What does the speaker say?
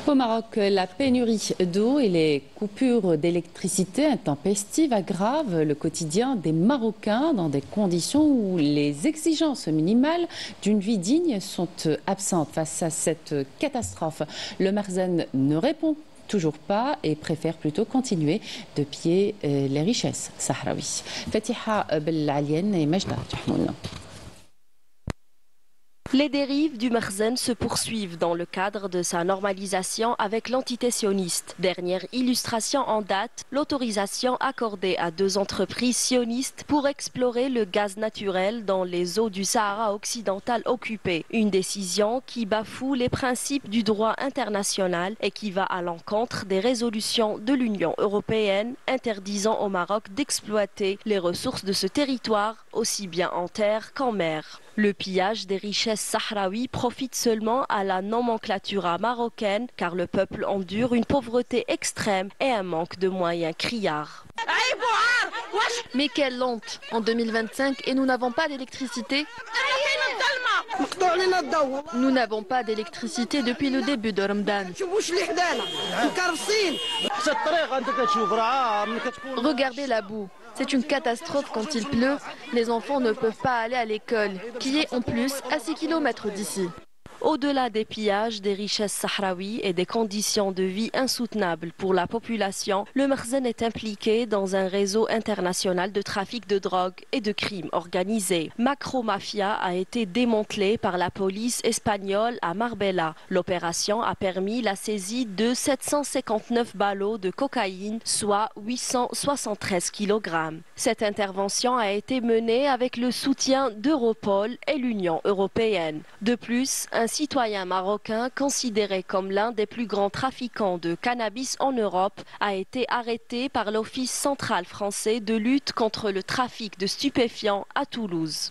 Au Maroc, la pénurie d'eau et les coupures d'électricité intempestives aggravent le quotidien des Marocains dans des conditions où les exigences minimales d'une vie digne sont absentes. Face à cette catastrophe, le Makhzen ne répond toujours pas et préfère plutôt continuer de piller les richesses sahraouis. Fatiha Belalien et Majda Tahmoun. Les dérives du Makhzen se poursuivent dans le cadre de sa normalisation avec l'entité sioniste. Dernière illustration en date, l'autorisation accordée à 2 entreprises sionistes pour explorer le gaz naturel dans les eaux du Sahara occidental occupé. Une décision qui bafoue les principes du droit international et qui va à l'encontre des résolutions de l'Union européenne interdisant au Maroc d'exploiter les ressources de ce territoire, aussi bien en terre qu'en mer. Le pillage des richesses sahraouis profite seulement à la nomenclatura marocaine car le peuple endure une pauvreté extrême et un manque de moyens criards. Mais quelle honte! En 2025 et nous n'avons pas d'électricité. Nous n'avons pas d'électricité depuis le début de Ramadan. Regardez la boue. C'est une catastrophe quand il pleut. Les enfants ne peuvent pas aller à l'école, qui est en plus à 6 km d'ici. Au-delà des pillages, des richesses sahraouis et des conditions de vie insoutenables pour la population, le Makhzen est impliqué dans un réseau international de trafic de drogue et de crimes organisés. Macro-Mafia a été démantelée par la police espagnole à Marbella. L'opération a permis la saisie de 759 ballots de cocaïne, soit 873 kg. Cette intervention a été menée avec le soutien d'Europol et l'Union européenne. De plus, un citoyen marocain considéré comme l'un des plus grands trafiquants de cannabis en Europe a été arrêté par l'Office central français de lutte contre le trafic de stupéfiants à Toulouse.